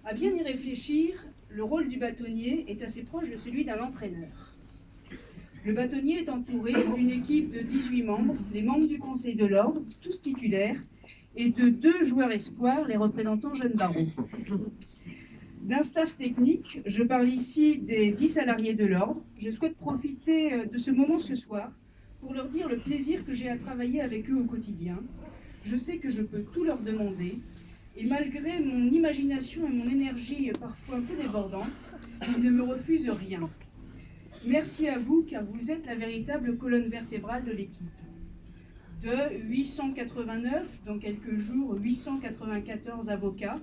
À bien y réfléchir, le rôle du bâtonnier est assez proche de celui d'un entraîneur. Le bâtonnier est entouré d'une équipe de 18 membres, les membres du Conseil de l'Ordre, tous titulaires, et de 2 joueurs espoirs, les représentants jeunes barreaux. D'un staff technique, je parle ici des 10 salariés de l'Ordre. Je souhaite profiter de ce moment ce soir pour leur dire le plaisir que j'ai à travailler avec eux au quotidien. Je sais que je peux tout leur demander, et malgré mon imagination et mon énergie parfois un peu débordante, ils ne me refusent rien. Merci à vous, car vous êtes la véritable colonne vertébrale de l'équipe. De 889, dans quelques jours, 894 avocats,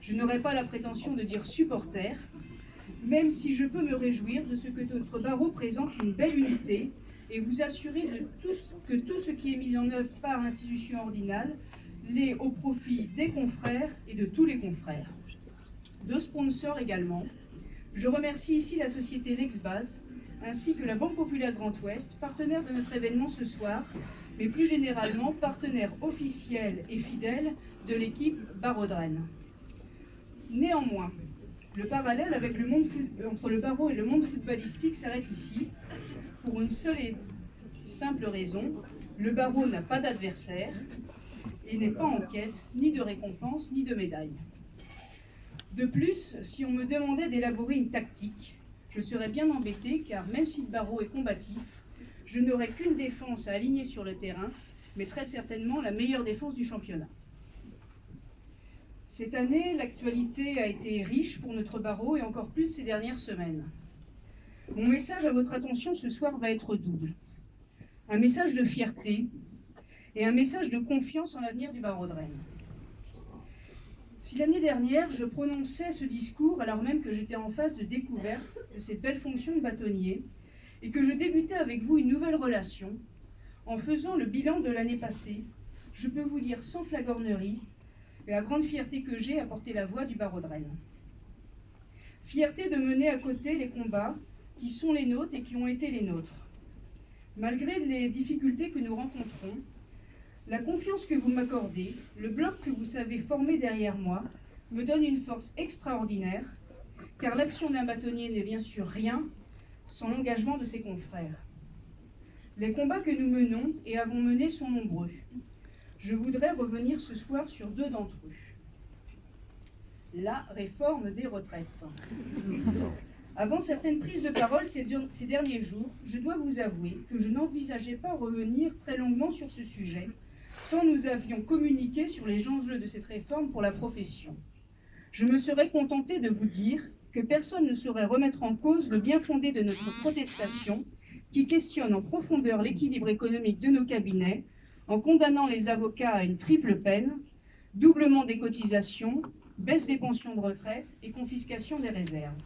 je n'aurai pas la prétention de dire supporters, même si je peux me réjouir de ce que notre barreau présente une belle unité et vous assurer que tout ce qui est mis en œuvre par l'institution ordinale l'est au profit des confrères et de tous les confrères. De sponsors également. Je remercie ici la société Lexbase ainsi que la Banque Populaire Grand Ouest, partenaire de notre événement ce soir, mais plus généralement partenaire officiel et fidèle de l'équipe Barreau de Rennes. Néanmoins, le parallèle avec entre le barreau et le monde footballistique s'arrête ici, pour une seule et simple raison: le barreau n'a pas d'adversaire et n'est pas en quête ni de récompense ni de médaille. De plus, si on me demandait d'élaborer une tactique, je serais bien embêté, car même si le barreau est combatif, je n'aurais qu'une défense à aligner sur le terrain, mais très certainement la meilleure défense du championnat. Cette année, l'actualité a été riche pour notre barreau et encore plus ces dernières semaines. Mon message à votre attention ce soir va être double. Un message de fierté et un message de confiance en l'avenir du barreau de Rennes. Si l'année dernière, je prononçais ce discours alors même que j'étais en phase de découverte de cette belle fonction de bâtonnier et que je débutais avec vous une nouvelle relation, en faisant le bilan de l'année passée, je peux vous dire sans flagornerie la grande fierté que j'ai à porter la voix du barreau de Rennes. Fierté de mener à côté les combats qui sont les nôtres et qui ont été les nôtres. Malgré les difficultés que nous rencontrons, la confiance que vous m'accordez, le bloc que vous savez former derrière moi, me donne une force extraordinaire, car l'action d'un bâtonnier n'est bien sûr rien sans l'engagement de ses confrères. Les combats que nous menons et avons menés sont nombreux. Je voudrais revenir ce soir sur 2 d'entre eux. La réforme des retraites. Avant certaines prises de parole ces derniers jours, je dois vous avouer que je n'envisageais pas revenir très longuement sur ce sujet, tant nous avions communiqué sur les enjeux de cette réforme pour la profession. Je me serais contenté de vous dire que personne ne saurait remettre en cause le bien fondé de notre protestation, qui questionne en profondeur l'équilibre économique de nos cabinets, en condamnant les avocats à une triple peine, doublement des cotisations, baisse des pensions de retraite et confiscation des réserves.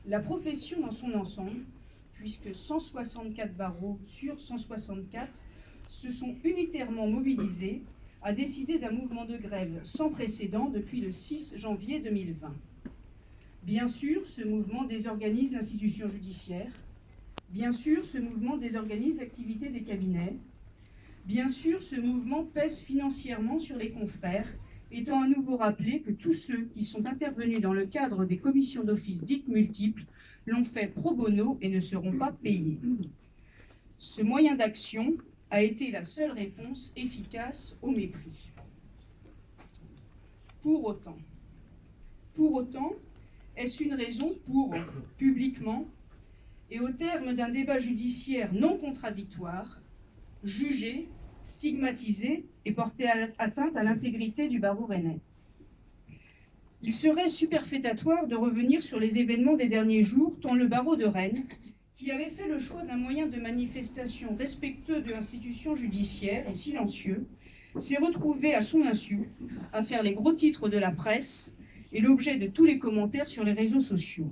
La profession dans son ensemble, puisque 164 barreaux sur 164 se sont unitairement mobilisés, a décidé d'un mouvement de grève sans précédent depuis le 6 janvier 2020. Bien sûr, ce mouvement désorganise l'institution judiciaire. Bien sûr, ce mouvement désorganise l'activité des cabinets. Bien sûr, ce mouvement pèse financièrement sur les confrères, étant à nouveau rappelé que tous ceux qui sont intervenus dans le cadre des commissions d'office dites multiples l'ont fait pro bono et ne seront pas payés. Ce moyen d'action a été la seule réponse efficace au mépris. Pour autant, est-ce une raison pour, publiquement, et au terme d'un débat judiciaire non contradictoire, juger, stigmatiser et porter atteinte à l'intégrité du barreau rennais? Il serait superfétatoire de revenir sur les événements des derniers jours, tant le barreau de Rennes, qui avait fait le choix d'un moyen de manifestation respectueux de l'institution judiciaire et silencieux, s'est retrouvé à son insu à faire les gros titres de la presse et l'objet de tous les commentaires sur les réseaux sociaux.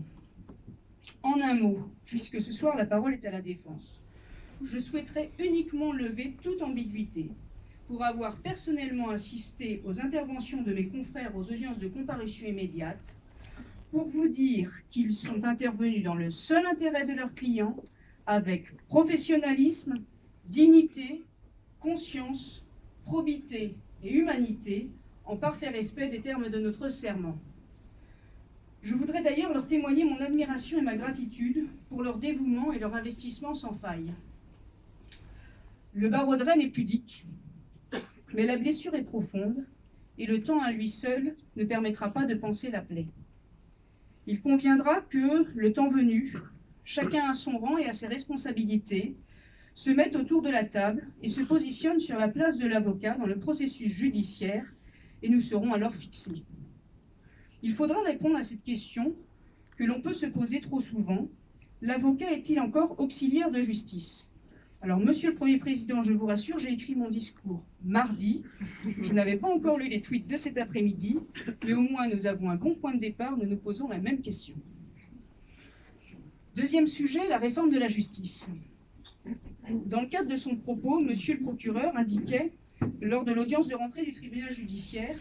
En un mot, puisque ce soir la parole est à la défense, je souhaiterais uniquement lever toute ambiguïté pour avoir personnellement assisté aux interventions de mes confrères aux audiences de comparution immédiate, pour vous dire qu'ils sont intervenus dans le seul intérêt de leurs clients, avec professionnalisme, dignité, conscience, probité et humanité, en parfait respect des termes de notre serment. Je voudrais d'ailleurs leur témoigner mon admiration et ma gratitude pour leur dévouement et leur investissement sans faille. Le barreau de Rennes est pudique, mais la blessure est profonde et le temps à lui seul ne permettra pas de panser la plaie. Il conviendra que, le temps venu, chacun à son rang et à ses responsabilités, se mette autour de la table et se positionne sur la place de l'avocat dans le processus judiciaire, et nous serons alors fixés. Il faudra répondre à cette question que l'on peut se poser trop souvent. L'avocat est-il encore auxiliaire de justice? Alors, Monsieur le Premier Président, je vous rassure, j'ai écrit mon discours mardi. Je n'avais pas encore lu les tweets de cet après-midi, mais au moins nous avons un bon point de départ, nous nous posons la même question. Deuxième sujet, la réforme de la justice. Dans le cadre de son propos, Monsieur le procureur indiquait, lors de l'audience de rentrée du tribunal judiciaire,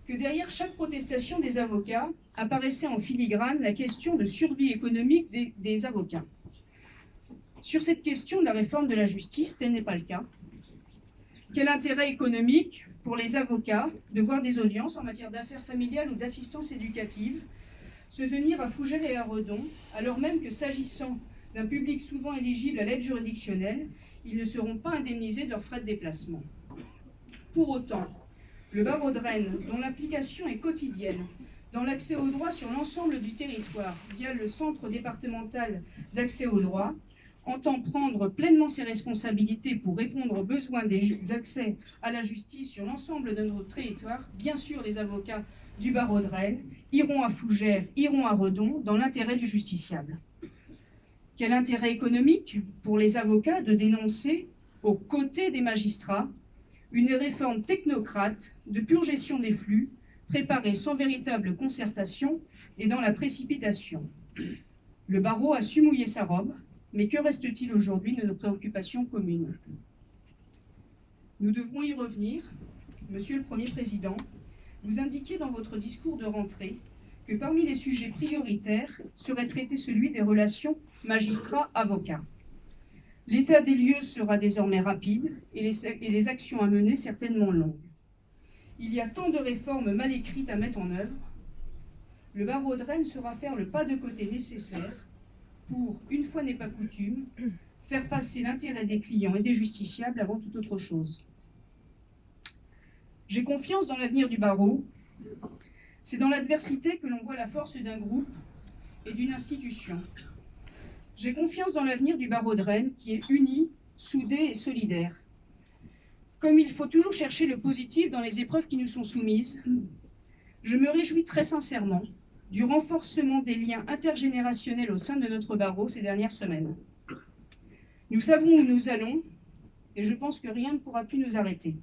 que derrière chaque protestation des avocats apparaissait en filigrane la question de survie économique des avocats. Sur cette question de la réforme de la justice, tel n'est pas le cas. Quel intérêt économique pour les avocats de voir des audiences en matière d'affaires familiales ou d'assistance éducative se tenir à Fougères et à Redon, alors même que s'agissant d'un public souvent éligible à l'aide juridictionnelle, ils ne seront pas indemnisés de leurs frais de déplacement. Pour autant, le barreau de Rennes, dont l'application est quotidienne dans l'accès au droit sur l'ensemble du territoire via le Centre départemental d'accès au droit, entend prendre pleinement ses responsabilités pour répondre aux besoins d'accès à la justice sur l'ensemble de notre territoire. Bien sûr, les avocats du barreau de Rennes iront à Fougères, iront à Redon, dans l'intérêt du justiciable. Quel intérêt économique pour les avocats de dénoncer, aux côtés des magistrats, une réforme technocrate de pure gestion des flux, préparée sans véritable concertation et dans la précipitation? Le barreau a su mouiller sa robe, mais que reste-t-il aujourd'hui de nos préoccupations communes? Nous devrons y revenir. Monsieur le Premier Président, vous indiquiez dans votre discours de rentrée que parmi les sujets prioritaires serait traité celui des relations magistrats-avocats. L'état des lieux sera désormais rapide et les actions à mener certainement longues. Il y a tant de réformes mal écrites à mettre en œuvre. Le barreau de Rennes saura faire le pas de côté nécessaire pour, une fois n'est pas coutume, faire passer l'intérêt des clients et des justiciables avant toute autre chose. J'ai confiance dans l'avenir du barreau. C'est dans l'adversité que l'on voit la force d'un groupe et d'une institution. J'ai confiance dans l'avenir du barreau de Rennes qui est uni, soudé et solidaire. Comme il faut toujours chercher le positif dans les épreuves qui nous sont soumises, je me réjouis très sincèrement du renforcement des liens intergénérationnels au sein de notre barreau ces dernières semaines. Nous savons où nous allons et je pense que rien ne pourra plus nous arrêter.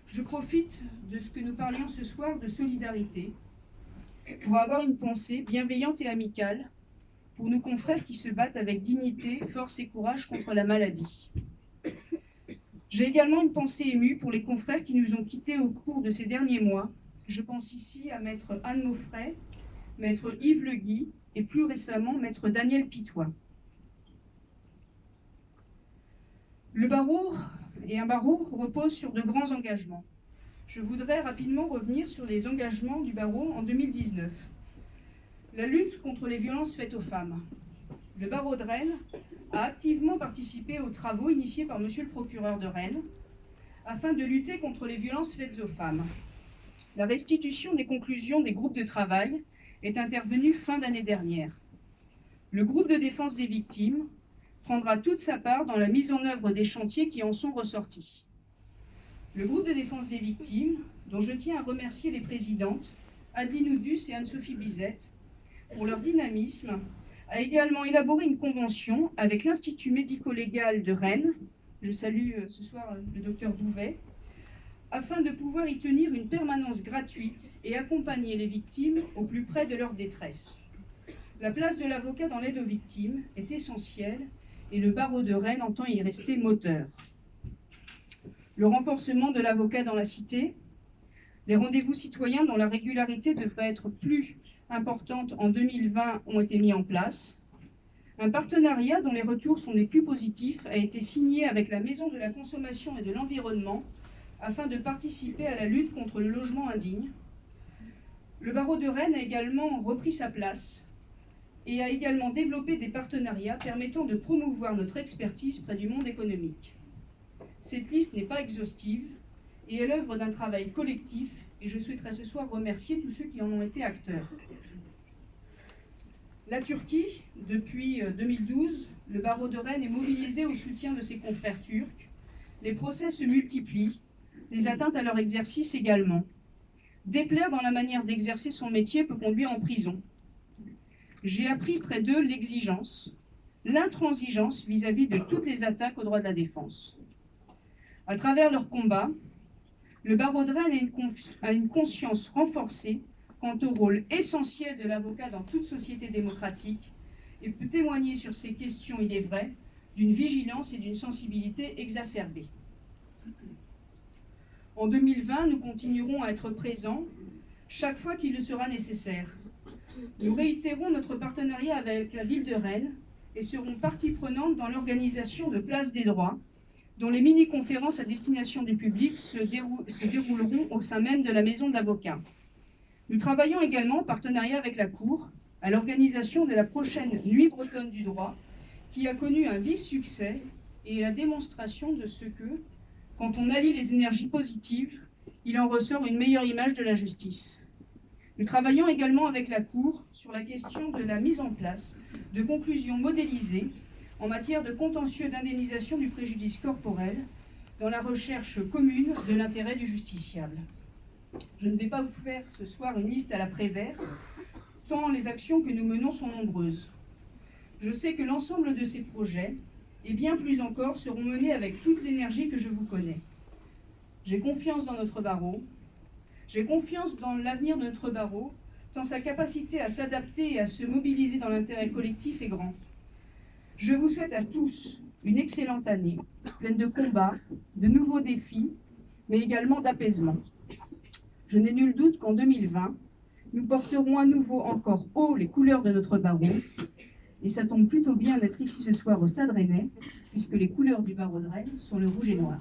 Je profite de ce que nous parlions ce soir de solidarité pour avoir une pensée bienveillante et amicale pour nos confrères qui se battent avec dignité, force et courage contre la maladie. J'ai également une pensée émue pour les confrères qui nous ont quittés au cours de ces derniers mois. Je pense ici à maître Anne Maufray, maître Yves Le Guy et plus récemment maître Daniel Pitois. Le barreau et un barreau repose sur de grands engagements. Je voudrais rapidement revenir sur les engagements du barreau en 2019. La lutte contre les violences faites aux femmes. Le barreau de Rennes a activement participé aux travaux initiés par Monsieur le procureur de Rennes afin de lutter contre les violences faites aux femmes. La restitution des conclusions des groupes de travail est intervenue fin d'année dernière. Le groupe de défense des victimes prendra toute sa part dans la mise en œuvre des chantiers qui en sont ressortis. Le groupe de défense des victimes, dont je tiens à remercier les présidentes Adine Oudus et Anne-Sophie Bizette pour leur dynamisme, a également élaboré une convention avec l'Institut médico-légal de Rennes, je salue ce soir le docteur Bouvet, afin de pouvoir y tenir une permanence gratuite et accompagner les victimes au plus près de leur détresse. La place de l'avocat dans l'aide aux victimes est essentielle et le barreau de Rennes entend y rester moteur. Le renforcement de l'avocat dans la cité, les rendez-vous citoyens dont la régularité devrait être plus importante en 2020 ont été mis en place. Un partenariat dont les retours sont des plus positifs a été signé avec la Maison de la Consommation et de l'Environnement afin de participer à la lutte contre le logement indigne. Le barreau de Rennes a également repris sa place et a également développé des partenariats permettant de promouvoir notre expertise près du monde économique. Cette liste n'est pas exhaustive et est l'œuvre d'un travail collectif, et je souhaiterais ce soir remercier tous ceux qui en ont été acteurs. La Turquie, depuis 2012, le barreau de Rennes est mobilisé au soutien de ses confrères turcs. Les procès se multiplient, les atteintes à leur exercice également. Déplaire dans la manière d'exercer son métier peut conduire en prison. J'ai appris près d'eux l'exigence, l'intransigeance vis-à-vis de toutes les attaques aux droits de la défense. À travers leur combat, le barreau de Rennes a une conscience renforcée quant au rôle essentiel de l'avocat dans toute société démocratique et peut témoigner sur ces questions, il est vrai, d'une vigilance et d'une sensibilité exacerbées. En 2020, nous continuerons à être présents chaque fois qu'il le sera nécessaire. Nous réitérons notre partenariat avec la ville de Rennes et serons partie prenante dans l'organisation de Place des droits, dont les mini-conférences à destination du public se dérouleront au sein même de la maison de l'avocat. Nous travaillons également en partenariat avec la Cour à l'organisation de la prochaine Nuit bretonne du droit, qui a connu un vif succès et la démonstration de ce que, quand on allie les énergies positives, il en ressort une meilleure image de la justice. Nous travaillons également avec la Cour sur la question de la mise en place de conclusions modélisées en matière de contentieux d'indemnisation du préjudice corporel dans la recherche commune de l'intérêt du justiciable. Je ne vais pas vous faire ce soir une liste à la Prévert, tant les actions que nous menons sont nombreuses. Je sais que l'ensemble de ces projets, et bien plus encore, seront menés avec toute l'énergie que je vous connais. J'ai confiance dans notre barreau, j'ai confiance dans l'avenir de notre barreau, tant sa capacité à s'adapter et à se mobiliser dans l'intérêt collectif est grand. Je vous souhaite à tous une excellente année, pleine de combats, de nouveaux défis, mais également d'apaisement. Je n'ai nul doute qu'en 2020, nous porterons à nouveau encore haut les couleurs de notre barreau, et ça tombe plutôt bien d'être ici ce soir au Stade Rennais, puisque les couleurs du barreau de Rennes sont le rouge et noir.